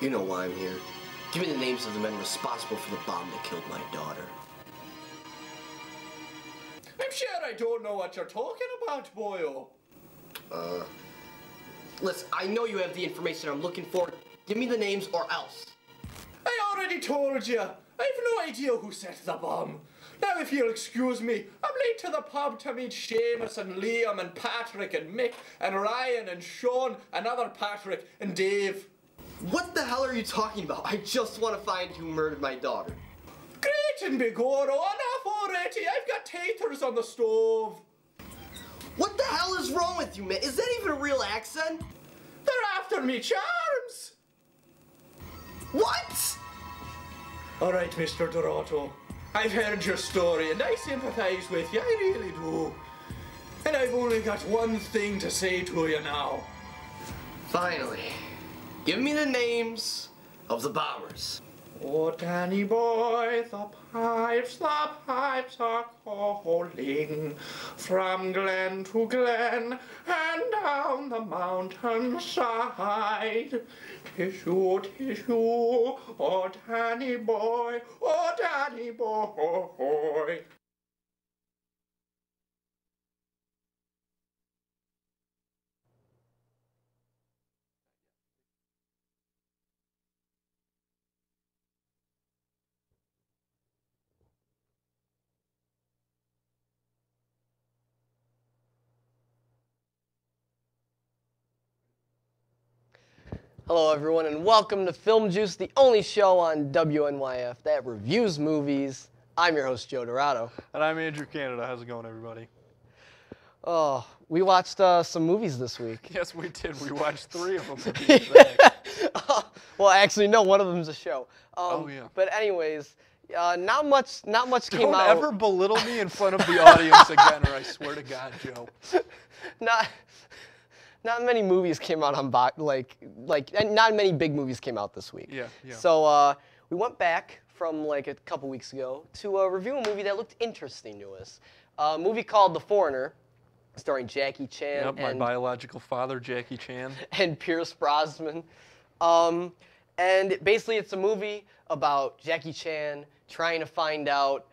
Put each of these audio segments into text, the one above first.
You know why I'm here. Give me the names of the men responsible for the bomb that killed my daughter. I'm sure I don't know what you're talking about, boyo. Listen, I know you have the information I'm looking for. Give me the names or else. I already told you. I've no idea who set the bomb. Now, if you'll excuse me, I'm late to the pub to meet Seamus and Liam and Patrick and Mick and Ryan and Sean and other Patrick and Dave. What the hell are you talking about? I just want to find who murdered my daughter. Great and big enough already. I've got taters on the stove. What the hell is wrong with you, man? Is that even a real accent? They're after me charms. What? All right, Mr. Dorotto. I've heard your story and I sympathize with you. I really do. And I've only got one thing to say to you now. Finally. Give me the names of the bombers. Oh, Danny boy, the pipes are calling from glen to glen and down the mountainside. Tissue, tissue, oh, Danny boy, oh, Danny boy. Hello everyone and welcome to Film Juice, the only show on WNYF that reviews movies. I'm your host, Joe Dorado. And I'm Andrew Canada. How's it going, everybody? Oh, we watched some movies this week. Yes, we did. We watched 3 of them. To be exact. Well, actually, no, one of them's a show. Oh, yeah. But anyways, not much came out. Don't ever belittle me in front of the audience again, or I swear to God, Joe. Not many movies came out on and not many big movies came out this week. Yeah. So we went back from like a couple weeks ago to review a movie that looked interesting to us. A movie called The Foreigner, starring Jackie Chan. Yep, my biological father, Jackie Chan. And Pierce Brosnan. And basically it's a movie about Jackie Chan trying to find out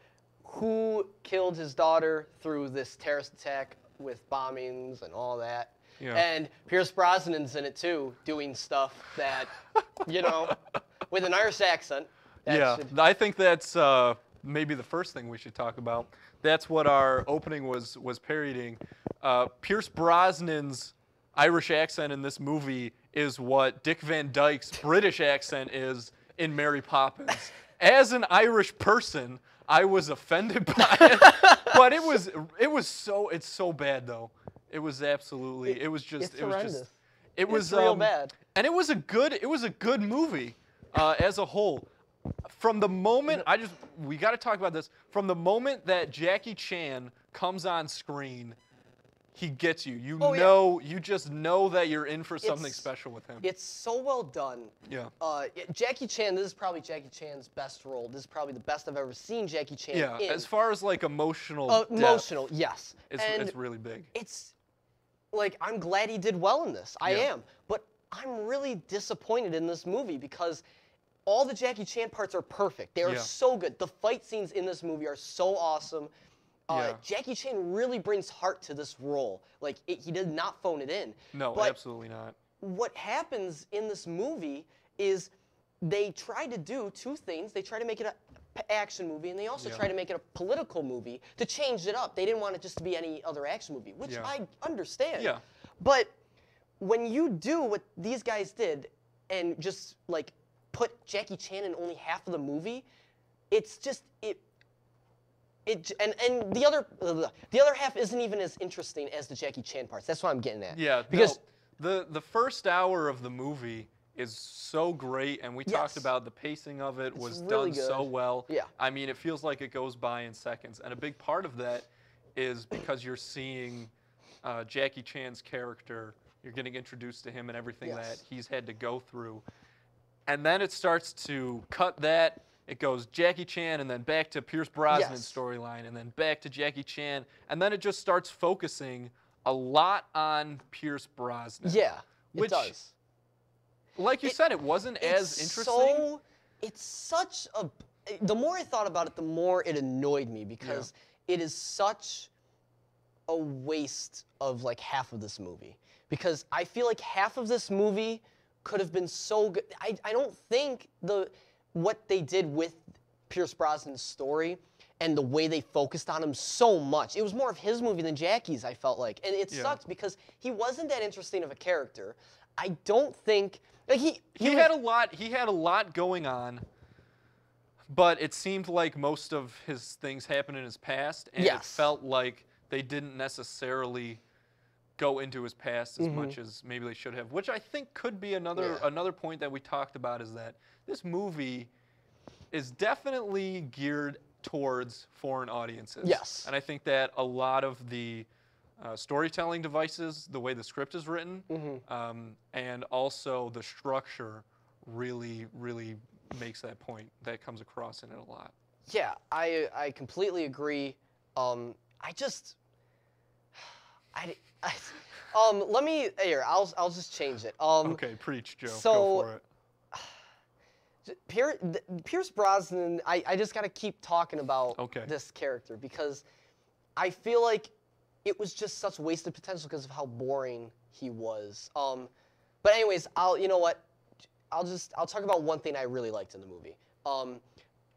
who killed his daughter through this terrorist attack with bombings and all that. Yeah. And Pierce Brosnan's in it too, doing stuff that, you know, with an Irish accent. I think that's maybe the first thing we should talk about. That's what our opening was parodying. Pierce Brosnan's Irish accent in this movie is what Dick Van Dyke's British accent is in Mary Poppins. As an Irish person, I was offended by it, but it's so bad though. It was absolutely. It was horrendous. It's real bad. And it was a good movie as a whole. From the moment we got to talk about this. From the moment that Jackie Chan comes on screen, he gets you. You just know that you're in for something special with him. It's so well done. Yeah. Jackie Chan. This is probably Jackie Chan's best role. This is probably the best I've ever seen Jackie Chan in. As far as like emotional depth, emotional, yes. It's really big. It's like, I'm glad he did well in this. I am. But I'm really disappointed in this movie because all the Jackie Chan parts are perfect. They are so good. The fight scenes in this movie are so awesome. Jackie Chan really brings heart to this role. Like, he did not phone it in. No, but absolutely not. What happens in this movie is they try to do 2 things. They try to make it an action movie, and they also try to make it a political movie to change it up. They didn't want it just to be any other action movie, which I understand. Yeah. But when you do what these guys did and just like put Jackie Chan in only half of the movie, it's just and the other half isn't even as interesting as the Jackie Chan parts. That's what I'm getting at. Yeah. Because the first hour of the movie is so great, and we talked about the pacing of it was really done so well. Yeah. I mean, it feels like it goes by in seconds, and a big part of that is because you're seeing Jackie Chan's character. You're getting introduced to him and everything that he's had to go through. And then it starts to cut that. It goes Jackie Chan and then back to Pierce Brosnan's storyline and then back to Jackie Chan. And then it just starts focusing a lot on Pierce Brosnan. Yeah, it does. like you said, it wasn't as interesting. It's such a. The more I thought about it, the more it annoyed me because it is such a waste of like half of this movie. Because I feel like half of this movie could have been so good. I don't think what they did with Pierce Brosnan's story and the way they focused on him so much. It was more of his movie than Jackie's, I felt like. And it sucked because he wasn't that interesting of a character. I don't think like he had a lot going on, but it seemed like most of his things happened in his past, and it felt like they didn't necessarily go into his past as much as maybe they should have, which I think could be another point that we talked about, is that this movie is definitely geared towards foreign audiences. Yes. And I think that a lot of the storytelling devices, the way the script is written, and also the structure really, really makes that point. That comes across in it a lot. Yeah, I completely agree. Let me here. I'll just change it. Okay, preach, Joe. So, go for it. Pierce Brosnan, I just got to keep talking about this character because I feel like it was just such wasted potential because of how boring he was. But anyways, you know what? I'll talk about one thing I really liked in the movie.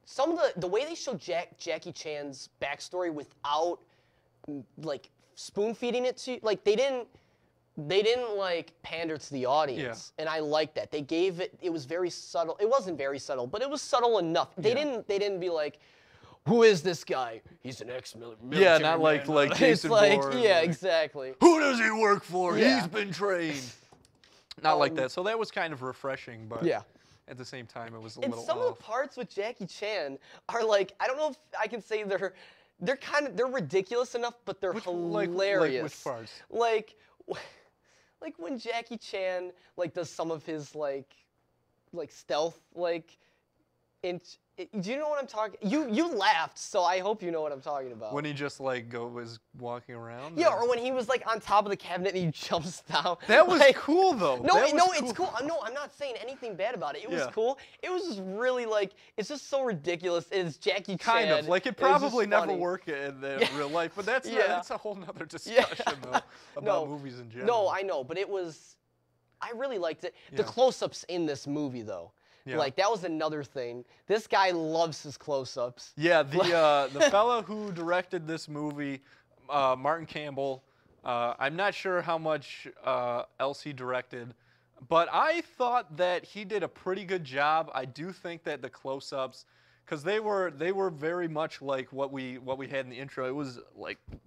Some of the way they showed Jackie Chan's backstory without like spoon feeding it to like they didn't like pander to the audience, and I liked that. They gave it was very subtle. It wasn't very subtle, but it was subtle enough. They didn't be like, who is this guy? He's an ex-military. Yeah, not like Jason Bourne. Yeah, exactly. Who does he work for? Yeah. He's been trained. Not like that. So that was kind of refreshing, but at the same time, it was a little off. And some of the parts with Jackie Chan are like, I don't know if I can say they're ridiculous enough, but they're hilarious. Like which parts? Like when Jackie Chan does some of his like stealth do you know what I'm talking? You laughed, so I hope you know what I'm talking about. When he just was walking around. Yeah, or when he was on top of the cabinet and he jumps down. That was cool though. No, it's cool. No, I'm not saying anything bad about it. It was cool. It was just really it's just so ridiculous. It's Jackie Chan. Kind of it probably never work in real life, but that's a whole nother discussion though about movies in general. No, I know, but I really liked it. The close-ups in this movie though. Yeah. That was another thing. This guy loves his close-ups. Yeah, the fella who directed this movie, Martin Campbell, I'm not sure how much else he directed, but I thought that he did a pretty good job. I do think that the close-ups, because they were very much like what we had in the intro. It was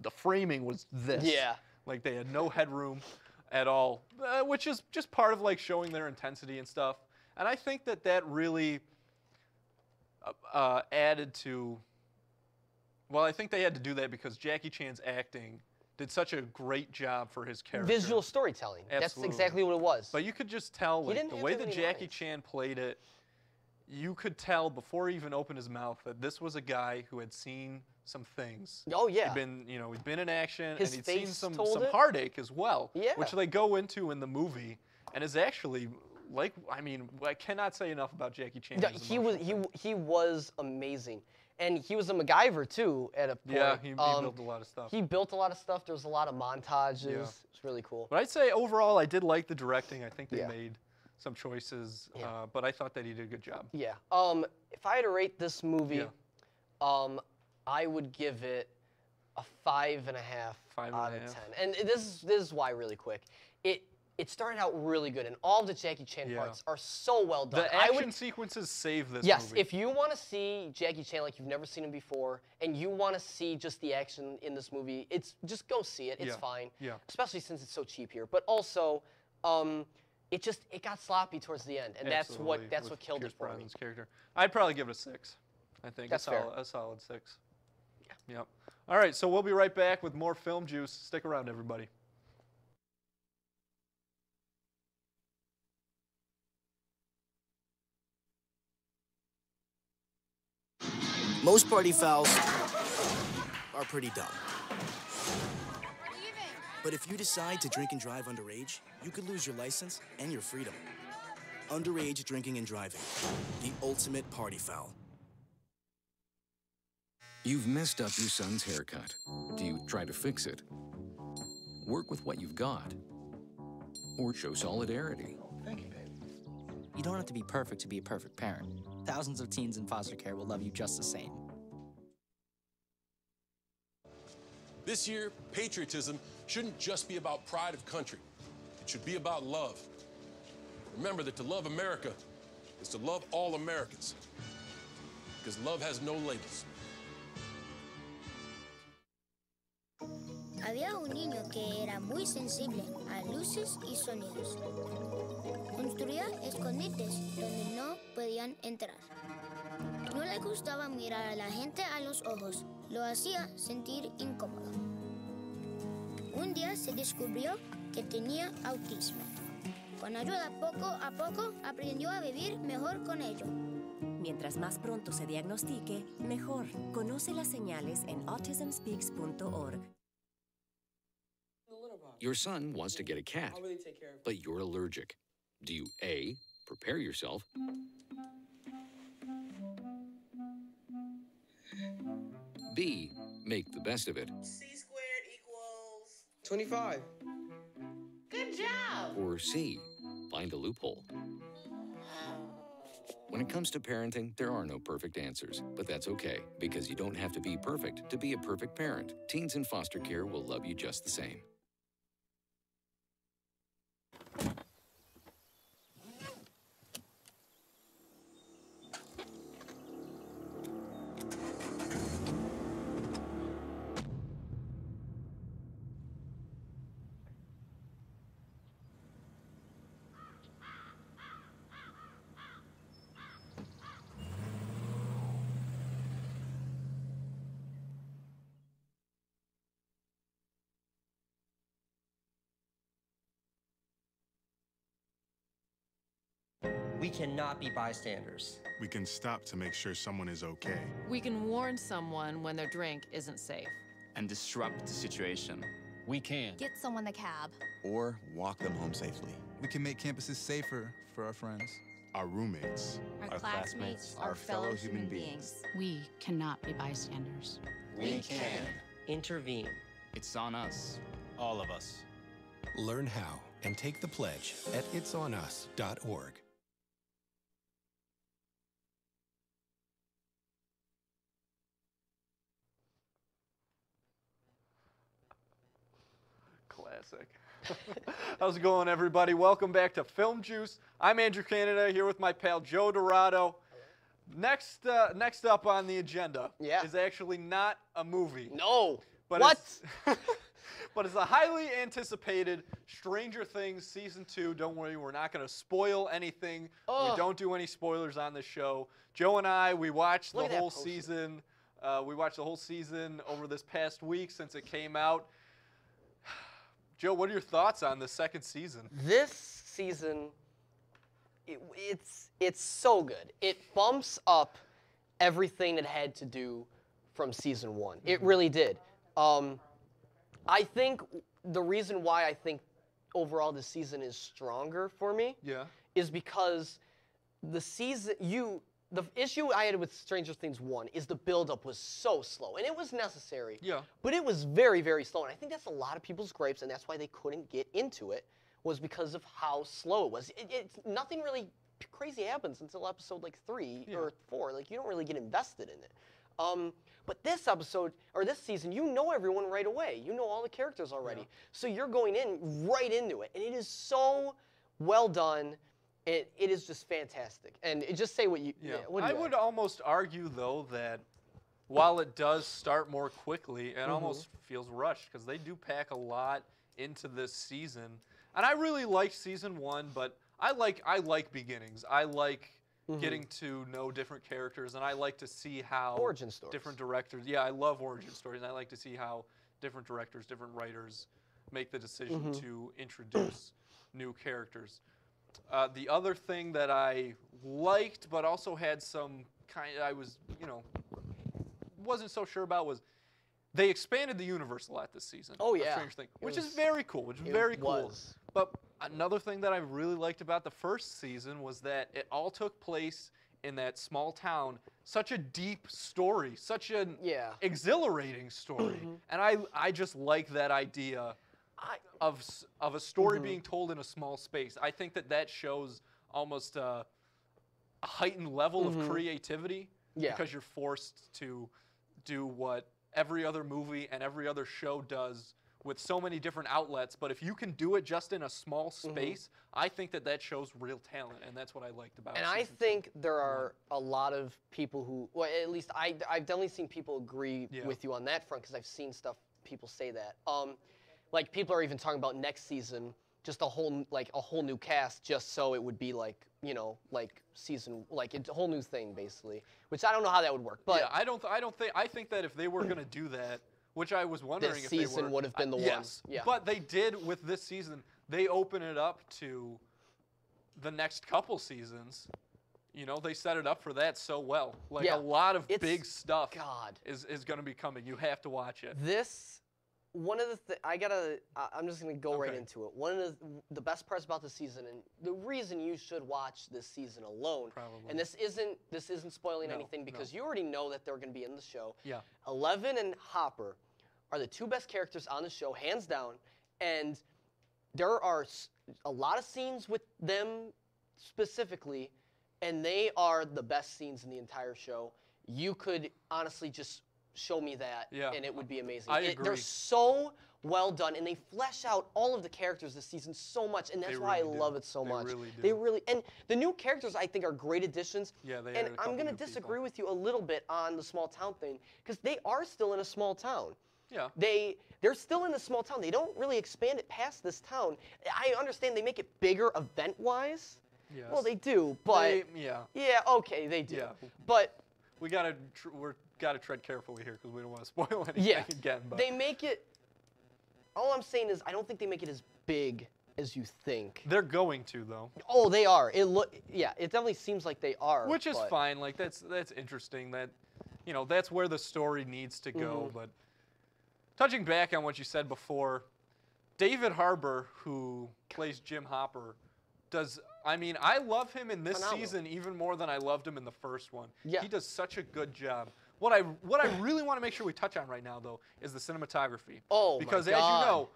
the framing was this. Yeah. They had no headroom at all, which is just part of showing their intensity and stuff. And I think that really added to, well, I think they had to do that because Jackie Chan's acting did such a great job for his character. Visual storytelling. Absolutely. That's exactly what it was. But you could just tell, the way that Jackie Chan played it, you could tell before he even opened his mouth that this was a guy who had seen some things. Oh, yeah. He'd been in action, and he'd seen some heartache as well, which they go into in the movie, and is actually... I cannot say enough about Jackie Chan. Yeah, he was amazing, and he was a MacGyver too at a point. Yeah, he built a lot of stuff. He built a lot of stuff. There was a lot of montages. Yeah. It was really cool. But I'd say overall, I did like the directing. I think they made some choices, but I thought that he did a good job. Yeah. If I had to rate this movie, I would give it a 5.5 out of 10. And this is why, really quick. It started out really good, and all of the Jackie Chan parts are so well done. The action sequences save this movie. Yes, if you want to see Jackie Chan like you've never seen him before, and you want to see just the action in this movie, just go see it. It's fine. Yeah. Especially since it's so cheap here. But also, it got sloppy towards the end, and that's what killed it for me. Character. I'd probably give it a 6. I think that's fair. A solid 6. Yeah. Yep. All right, so we'll be right back with more film juice. Stick around, everybody. Most party fouls are pretty dumb. But if you decide to drink and drive underage, you could lose your license and your freedom. underage drinking and driving. The ultimate party foul. You've messed up your son's haircut. Do you try to fix it? Work with what you've got? Or show solidarity? Thank you, babe. You don't have to be perfect to be a perfect parent. Thousands of teens in foster care will love you just the same. This year, patriotism shouldn't just be about pride of country. It should be about love. Remember that to love America is to love all Americans. Because love has no labels. Había un niño que era muy sensible a luces y sonidos. Construía escondites donde no podían entrar. No le gustaba mirar a la gente a los ojos. Lo hacía sentir incómodo. Un día se descubrió que tenía autismo. Con ayuda, poco a poco, aprendió a vivir mejor con ello. Mientras más pronto se diagnostique, mejor. Conoce las señales en autismspeaks.org. Your son wants to get a cat, but you're allergic. Do you A, prepare yourself, B, make the best of it, C squared equals 25. Good job. or C, find a loophole? When it comes to parenting, there are no perfect answers, but that's okay, because you don't have to be perfect to be a perfect parent. Teens in foster care will love you just the same. We cannot be bystanders. We can stop to make sure someone is okay. We can warn someone when their drink isn't safe. And disrupt the situation. We can. Get someone the cab. Or walk them home safely. We can make campuses safer for our friends. Our roommates. Our classmates. Our fellow human beings. We cannot be bystanders. We can. Intervene. It's on us. All of us. Learn how and take the pledge at itsonus.org. Classic. How's it going, everybody? Welcome back to Film Juice. I'm Andrew Canada here with my pal Joe Dorado. Next up on the agenda is actually not a movie. No. But what? But it's a highly anticipated Stranger Things Season 2. Don't worry, we're not going to spoil anything. We don't do any spoilers on this show. Joe and I, we watched the whole season. We watched the whole season over this past week since it came out. Joe, what are your thoughts on the second season? This season, it's so good. It bumps up everything it had to do from season 1. It really did. I think the reason why I think overall this season is stronger for me is because the issue I had with Stranger Things 1 is the buildup was so slow, and it was necessary. Yeah. But it was very, very slow, and I think that's a lot of people's gripes, and that's why they couldn't get into it, was because of how slow it was. Nothing really crazy happens until episode like 3 or 4. Like, you don't really get invested in it. But this episode, or this season, you know everyone right away. You know all the characters already. So you're going in right into it, and it is so well done. It is just fantastic. And just say what you... what do you I would almost argue, though, that while it does start more quickly, it almost feels rushed, because they do pack a lot into this season. And I really liked season 1, but I like beginnings. I like getting to know different characters, and I like to see how... Origin stories. Different directors... Yeah, I love origin stories, and I like to see how different directors, different writers make the decision to introduce new characters. The other thing that I liked, but also had some wasn't so sure about, was they expanded the universe a lot this season. Oh, yeah. Strange Thing, which is very cool. But Another thing that I really liked about the first season was that it all took place in that small town. Such a deep story, such an exhilarating story, and I just like that idea of a story being told in a small space. I think that shows almost a heightened level of creativity because you're forced to do what every other movie and every other show does with so many different outlets, but if you can do it just in a small space, I think that shows real talent, and that's what I liked about it. And I think there are a lot of people who, well, at least I've definitely seen people agree with you on that front, because I've seen stuff, people say that. Like, people are even talking about next season, just a whole new cast, just so it would be like, you know, like season, like a whole new thing, basically, which I don't know how that would work. But yeah, I think that if they were going to do that, which I was wondering this if they were. season would have been the one. Yes, but they did with this season. They open it up to the next couple seasons. You know, they set it up for that so well. Like a lot of big stuff is going to be coming. You have to watch it. One of the I'm just going to go right into it. One of the best parts about the season, and the reason you should watch this season alone, and this isn't spoiling anything because you already know that they're going to be in the show. Yeah. Eleven and Hopper are the two best characters on the show, hands down, and there are a lot of scenes with them specifically, and they are the best scenes in the entire show. You could honestly just show me that, and it would be amazing. I agree. They're so well done, and they flesh out all of the characters this season so much, and that's why I love it so much. They really do. And the new characters, I think, are great additions. Yeah, they and I'm going to disagree with you a little bit on the small town thing, because they are still in a small town. Yeah. They're still in a small town. They don't really expand it past this town. I understand they make it bigger event-wise. Yes. Well, they do, but yeah, okay, they do. Yeah. But we gotta tread carefully here because we don't want to spoil anything again. But they make it. All I'm saying is, I don't think they make it as big as you think. They're going to, though. Oh, they are. It definitely seems like they are. Which is fine. Like that's interesting. That, you know, that's where the story needs to go. But touching back on what you said before, David Harbour, who plays Jim Hopper, I love him in this season even more than I loved him in the first one. Yeah. He does such a good job. What I really want to make sure we touch on right now, though, is the cinematography. Oh, because my God. as you know,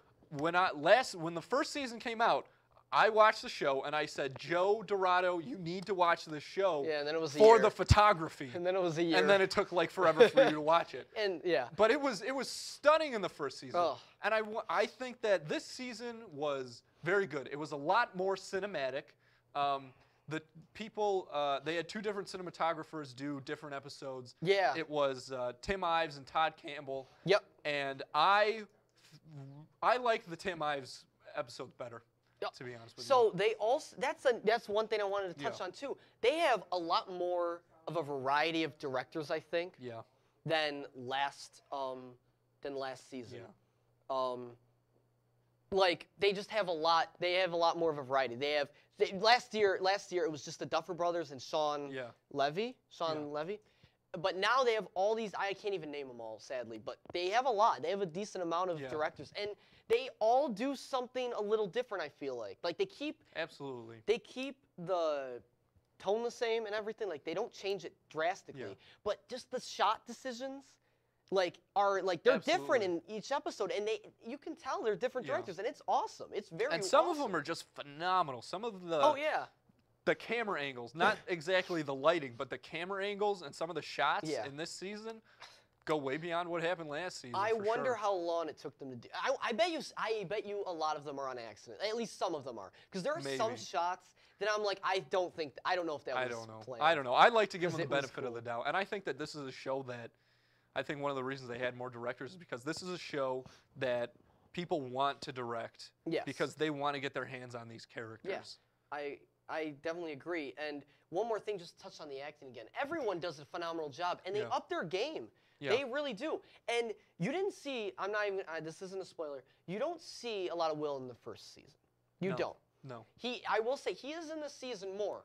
when the first season came out, I watched the show and I said, Joe Dorado, you need to watch this show and then it was for the photography. And then it was a year. And then it took like forever for you to watch it. And But it was stunning in the first season. Oh. And I think that this season was very good. It was a lot more cinematic. The people, they had two different cinematographers do different episodes. Yeah. It was Tim Ives and Todd Campbell. Yep. And I liked the Tim Ives episodes better, to be honest with you. So they also, that's one thing I wanted to touch on too. They have a lot more of a variety of directors, I think. Yeah. Than last season. Yeah. Like they just have a lot. They have a lot more of a variety. Last year it was just the Duffer Brothers and Sean Levy. But now they have all these. I can't even name them all, sadly. But they have a lot. They have a decent amount of directors, and they all do something a little different. I feel like they keep They keep the tone the same and everything. Like they don't change it drastically. But just the shot decisions. They're different in each episode, and you can tell they're different directors, and it's awesome. It's very And some of them are just phenomenal. Some of the the camera angles, not exactly the lighting, but the camera angles and some of the shots in this season go way beyond what happened last season. I wonder how long it took them to do. I bet you a lot of them are on accident. At least some of them are, because there are some shots that I'm like, I don't know if that was planned. I don't know. I'd like to give them the benefit of the doubt, and I think that this is a show that. I think one of the reasons they had more directors is because this is a show that people want to direct because they want to get their hands on these characters. Yeah, I definitely agree. And one more thing, just to touch on the acting again. Everyone does a phenomenal job, and they up their game. Yeah. They really do. And you didn't see, this isn't a spoiler, you don't see a lot of Will in the first season. You don't. No. I will say, he is in the season more,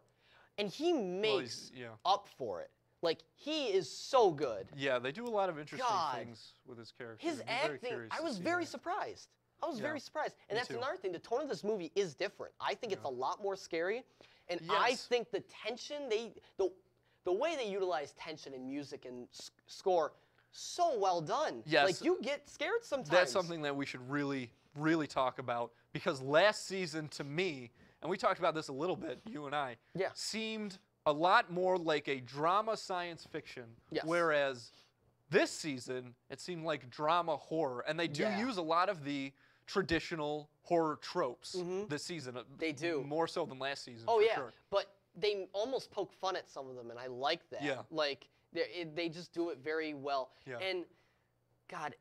and he makes up for it. Like, he is so good. Yeah, they do a lot of interesting things with his character. His acting, I was very surprised. I was very surprised. And Me that's too. another thing. The tone of this movie is different. I think it's a lot more scary. And I think the tension, the way they utilize tension in music and score, so well done. Yes. Like, you get scared sometimes. That's something that we should really, really talk about, because last season, to me, and we talked about this a little bit, you and I, seemed a lot more like a drama science fiction, whereas this season, it seemed like drama horror. And they do use a lot of the traditional horror tropes this season. They do. More so than last season, Oh, for yeah. sure. But they almost poke fun at some of them, and I like that. Yeah. Like, they just do it very well. Yeah. And, God,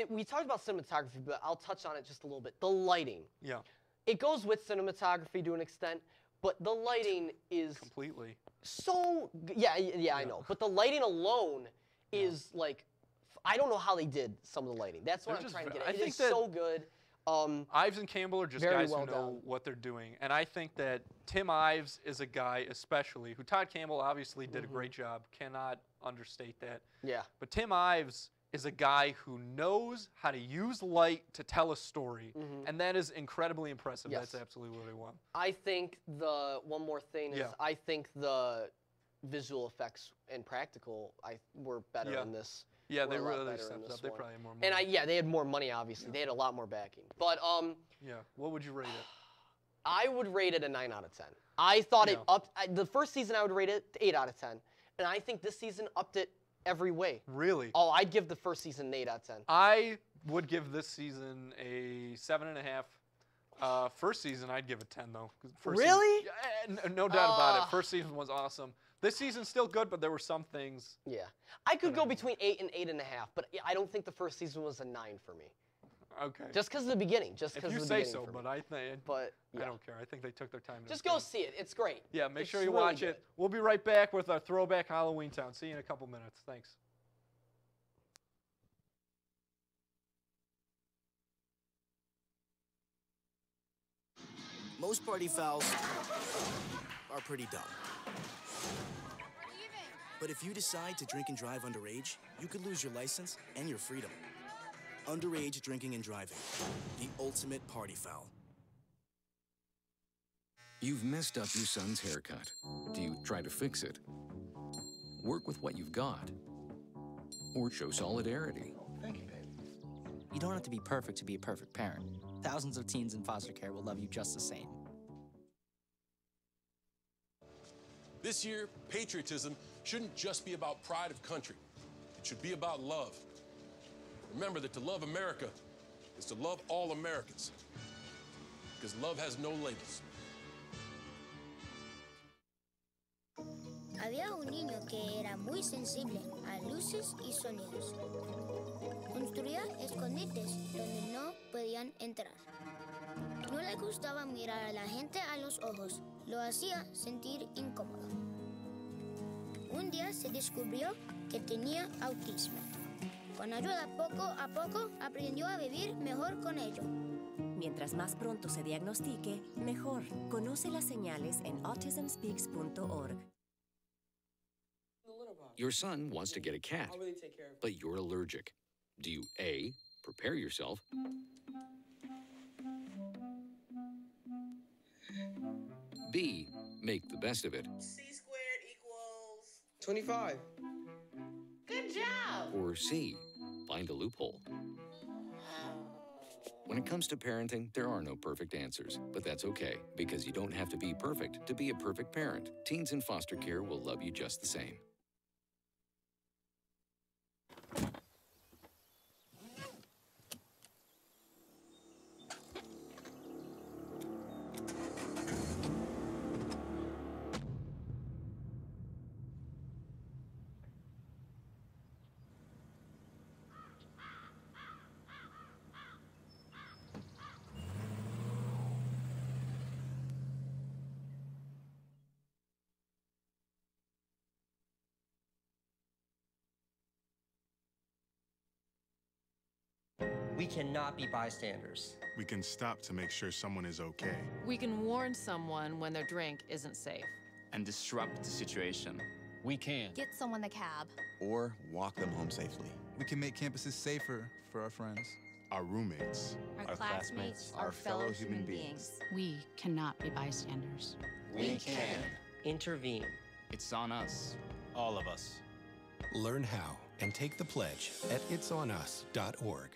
we talked about cinematography, but I'll touch on it just a little bit. The lighting. Yeah. It goes with cinematography to an extent, but the lighting is completely so I know. But the lighting alone is like, I don't know how they did some of the lighting. That's what I'm trying to get at. It is so good. Ives and Campbell are just very guys well who know done. what they're doing. And I think that Tim Ives is a guy especially, who Todd Campbell obviously did a great job. Cannot understate that. Yeah. But Tim Ives is a guy who knows how to use light to tell a story. And that is incredibly impressive. Yes. That's absolutely what I want. I think one more thing is I think the visual effects and practical were better in this. Yeah, were they a lot really better in stepped this up. They one. probably had more money. And they had more money, obviously. They had a lot more backing. But yeah, what would you rate it? I would rate it a 9 out of 10. I thought it the first season I would rate it 8 out of 10. And I think this season upped it every way. Really? Oh, I'd give the first season an 8 out of 10. I would give this season a 7.5. First season, I'd give it 10, though. Really? No doubt about it. First season was awesome. This season's still good, but there were some things. Yeah. I could go between 8 and 8.5, but I don't think the first season was a 9 for me. Okay. Just because of the beginning. If you say so, but I think. But I don't care. I think they took their time. Just go see it. It's great. Yeah, make It's sure you really watch good. it. We'll be right back with our throwback Halloweentown. See you in a couple minutes. Thanks. Most party fouls are pretty dumb. But if you decide to drink and drive underage, you could lose your license and your freedom. Underage drinking and driving, the ultimate party foul. You've messed up your son's haircut. Do you try to fix it? Work with what you've got? Or show solidarity? Thank you, babe. You don't have to be perfect to be a perfect parent. Thousands of teens in foster care will love you just the same. This year, patriotism shouldn't just be about pride of country. It should be about love. Remember that to love America is to love all Americans, because love has no labels. Había un niño que era muy sensible a luces y sonidos. Construía escondites donde no podían entrar. No le gustaba mirar a la gente a los ojos. Lo hacía sentir incómodo. Un día se descubrió que tenía autismo. Con ayuda poco a poco aprendió a vivir mejor con ello. Mientras más pronto se diagnostique, mejor. Conoce las señales en autismspeaks.org. Your son wants to get a cat, but you're allergic. Do you A, prepare yourself, B, make the best of it, C squared equals 25. Good job. or C, find a loophole? When it comes to parenting, there are no perfect answers, but that's okay, because you don't have to be perfect to be a perfect parent. Teens in foster care will love you just the same. We cannot be bystanders. We can stop to make sure someone is okay. We can warn someone when their drink isn't safe. And disrupt the situation. We can. Get someone the cab. Or walk them home safely. We can make campuses safer for our friends. our roommates, Our classmates, our fellow human beings. We cannot be bystanders. We can. Intervene. It's on us. All of us. Learn how and take the pledge at itsonus.org.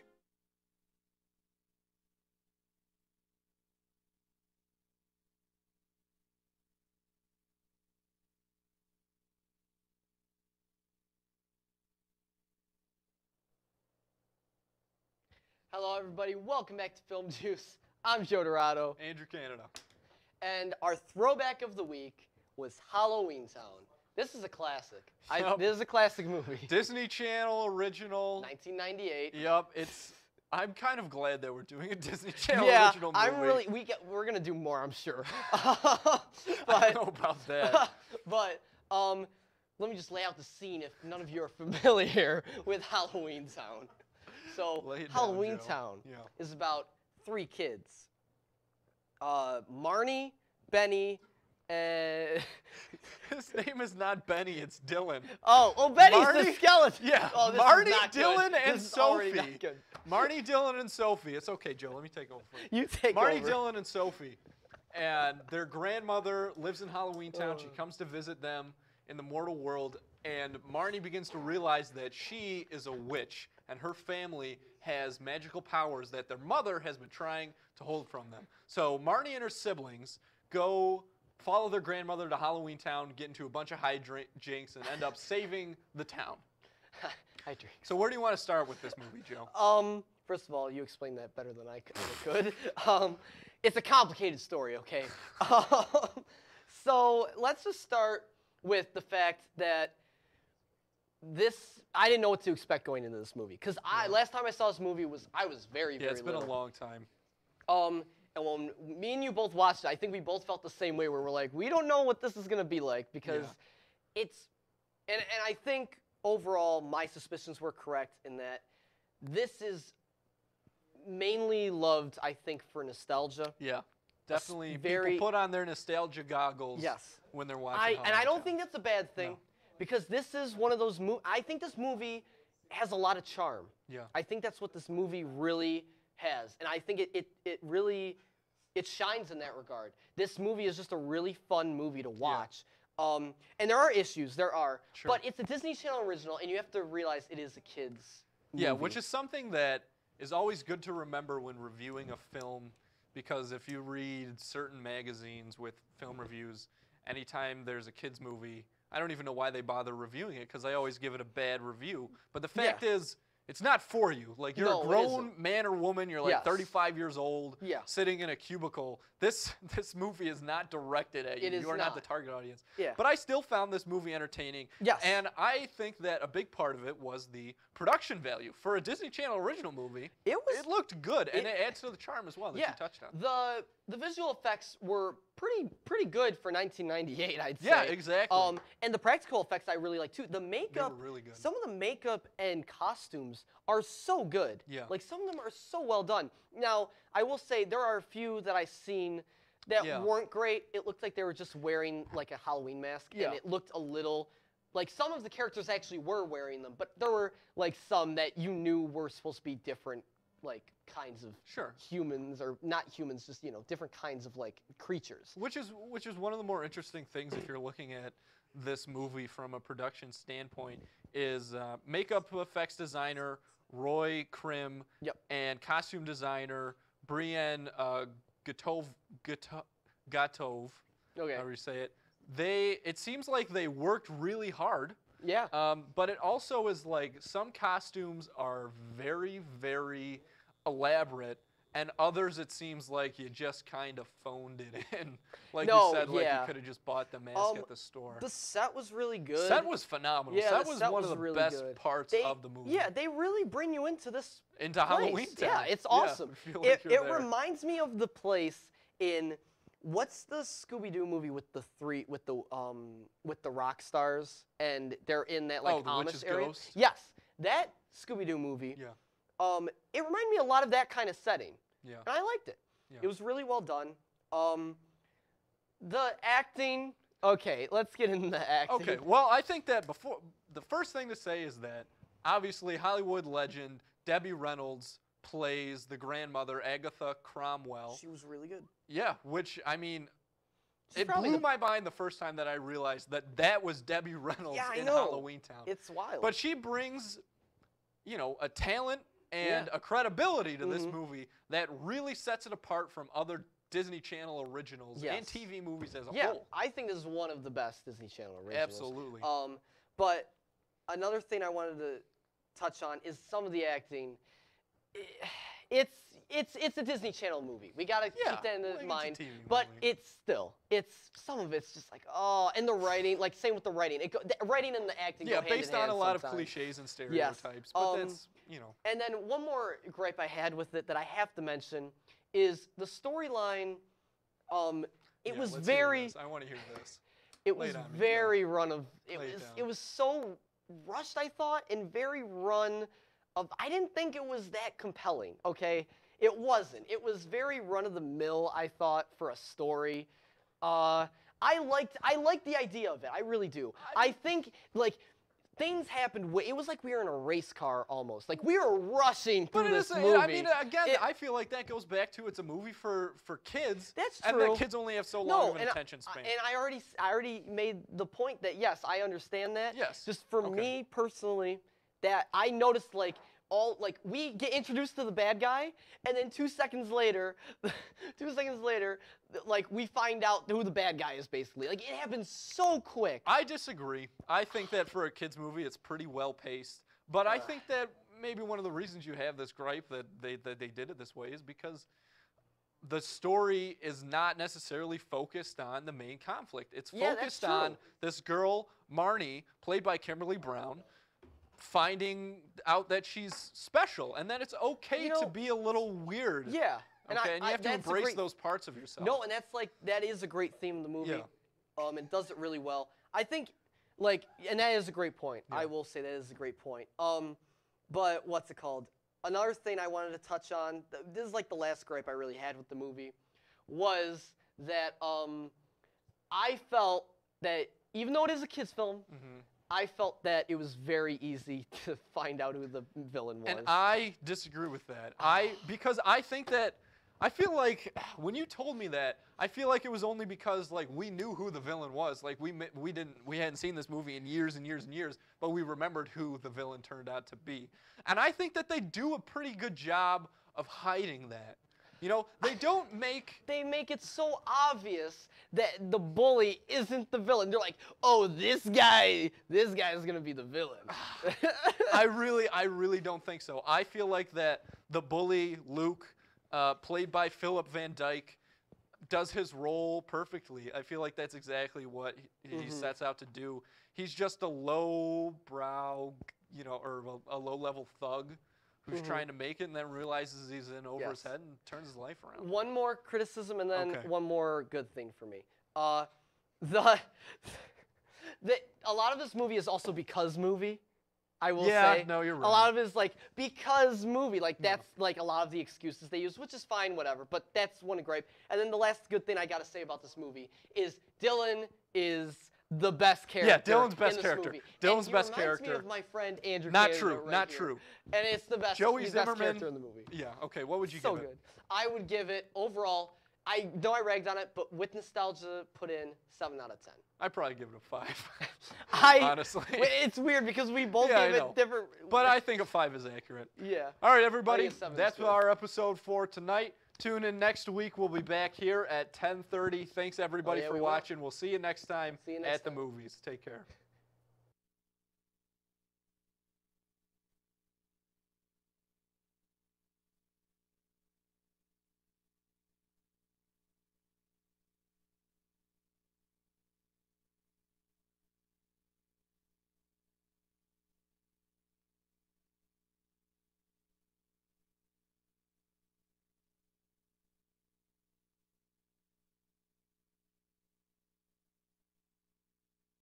Hello, everybody. Welcome back to Film Juice. I'm Joe Dorado. Andrew Canada. And our throwback of the week was Halloweentown. This is a classic. Yep. This is a classic movie. Disney Channel original. 1998. Yep. I'm kind of glad that we're doing a Disney Channel Yeah, original movie. we're gonna do more, I'm sure. I don't know about that. But let me just lay out the scene if none of you are familiar with Halloweentown. So Halloweentown is about 3 kids. Marnie, Benny, and... His name is not Benny, it's Dylan. Oh, Benny's Marnie, the skeleton. Yeah, Oh, this Marnie, is not Dylan, good. and This is already Sophie. not good. Marnie, Dylan, and Sophie. It's okay, Joe. Let me take over for you. You take Marnie, over. Dylan, and Sophie. And their grandmother lives in Halloweentown. She comes to visit them in the mortal world. And Marnie begins to realize that she is a witch. And her family has magical powers that their mother has been trying to hold from them. So Marnie and her siblings go follow their grandmother to Halloweentown, get into a bunch of hijinks, and end up saving the town. Hijinks. So where do you want to start with this movie, Joe? First of all, you explained that better than I could. It's a complicated story, okay? So let's just start with the fact that I didn't know what to expect going into this movie. Because last time I saw this movie I was very, very it's been little. a long time. And when me and you both watched it, I think we both felt the same way, where we're like, we don't know what this is going to be like, because it's, and I think overall my suspicions were correct in that this is mainly loved, I think, for nostalgia. Yeah, definitely. Very, people put on their nostalgia goggles when they're watching and I don't think that's a bad thing, because this is one of those I think this movie has a lot of charm. Yeah. I think that's what this movie really has, and I think it really shines in that regard. This movie is just a really fun movie to watch. And there are issues, but it's a Disney Channel original, and you have to realize it is a kids movie. Yeah, which is something that is always good to remember when reviewing a film, because if you read certain magazines with film reviews, anytime there's a kids movie, I don't even know why they bother reviewing it, because I always give it a bad review. But the fact is, it's not for you. Like, you're a grown man or woman, you're like 35 years old, sitting in a cubicle. This movie is not directed at you. You are not the target audience. But I still found this movie entertaining. And I think that a big part of it was the production value. For a Disney Channel original movie, it looked good, and it adds to the charm as well that you touched on. The visual effects were pretty good for 1998, I'd say. Yeah, exactly. And the practical effects I really like too. The makeup, they were really good. Some of the makeup and costumes are so good. Yeah. Like, some of them are so well done. Now, I will say there are a few that I've seen that weren't great. It looked like they were just wearing like a Halloween mask, and it looked a little like some of the characters actually were wearing them, but there were like some that you knew were supposed to be different, like, kinds of humans, or not humans, just, different kinds of like creatures. Which is one of the more interesting things if you're looking at this movie from a production standpoint is makeup effects designer Roy Krim and costume designer Brienne Gatov, however you say it. It seems like they worked really hard. Yeah. But it also is like some costumes are very, very elaborate, and others it seems like you just kind of phoned it in. Like you said, like you could have just bought the mask at the store. The set was really good. Set was phenomenal. Yeah, set was one of the really best good. parts of the movie. Yeah, they really bring you into this into place. Halloweentown. Yeah, it's awesome. Like it reminds me of the place in what's the Scooby-Doo movie with the rock stars, and they're in that like the Amish Witch's area. Ghost? Yes, that Scooby-Doo movie. Yeah. It reminded me a lot of that kind of setting. Yeah. And I liked it. Yeah. It was really well done. The acting. Okay, let's get into the acting. Okay, well, I think that the first thing to say is that obviously Hollywood legend Debbie Reynolds plays the grandmother, Agatha Cromwell. She was really good. Yeah, which, I mean, She's it probably blew my mind the first time that I realized that that was Debbie Reynolds Yeah, I in know. Halloweentown. It's wild. But she brings, you know, a talent and a credibility to this movie that really sets it apart from other Disney Channel originals and TV movies as a whole. I think this is one of the best Disney Channel originals. Absolutely. But another thing I wanted to touch on is some of the acting. It's a Disney Channel movie. We gotta keep that in mind. But it's some of it's just like, oh, and the writing, like same with the writing. The writing and the acting go hand in hand based on a lot of sometimes. cliches and stereotypes. But that's, you know. And then one more gripe I had with it that I have to mention is the storyline. It was very. I want to hear this. It was very run of. It was so rushed, I thought, and very run of. I didn't think it was that compelling. Okay, it wasn't. It was very run of the mill, I thought, for a story. I liked the idea of it. I really do. I think like. Things happened. It was like we were in a race car almost. Like we were rushing through this movie. I mean, again, I feel like that goes back to it's a movie for kids. That's and true. that kids only have so long of an attention span. And I already made the point that yes, I understand that. Yes. Just for me personally, that I noticed we get introduced to the bad guy, and then 2 seconds later, like we find out who the bad guy is basically. Like it happens so quick. I disagree. I think that for a kids movie, it's pretty well paced. But I think that maybe one of the reasons you have this gripe that they did it this way is because the story is not necessarily focused on the main conflict. It's focused on this girl, Marnie, played by Kimberly Brown, finding out that she's special and that it's okay to be a little weird. Yeah. And you have to embrace those parts of yourself. No, and that is a great theme of the movie. Yeah. It does it really well. I think, and that is a great point. Yeah. I will say that is a great point. But what's it called? Another thing I wanted to touch on, this is like the last gripe I really had with the movie, was that I felt that even though it is a kids film, I felt that it was very easy to find out who the villain was. And I disagree with that. Because I think that, I feel like when you told me that, I feel like it was only because like we knew who the villain was. Like we hadn't seen this movie in years and years and years, but we remembered who the villain turned out to be. And I think that they do a pretty good job of hiding that. You know, they make it so obvious that the bully isn't the villain. They're like, oh, this guy's gonna be the villain. I really don't think so. I feel like that the bully, Luke, played by Philip Van Dyke, does his role perfectly. I feel like that's exactly what he sets out to do. He's just a low-brow, or a low-level thug who's trying to make it and then realizes he's in over his head and turns his life around. One more criticism and then one more good thing for me. A lot of this movie is also because movie. I will say. Yeah, no, you're right. A lot of it is like because movie. Like that's like a lot of the excuses they use, which is fine, whatever. But that's one gripe. And then the last good thing I gotta say about this movie is Dylan is the best character. Yeah, Dylan's best in this character. Movie. Dylan's and best he reminds character. Me of my friend Andrew. Not Canada true. Right not here. true. And it's the best. Joey he's Zimmerman. Best character in the movie. Yeah. Okay. What would you give it? So good. I would give it overall. I know I ragged on it, but with nostalgia, put in 7 out of 10. I'd probably give it a 5. Honestly. It's weird because we both gave it different. But I think a 5 is accurate. Yeah. All right, everybody. That's our episode for tonight. Tune in next week. We'll be back here at 10:30. Thanks, everybody, for watching. We'll see you next time at the movies. Take care.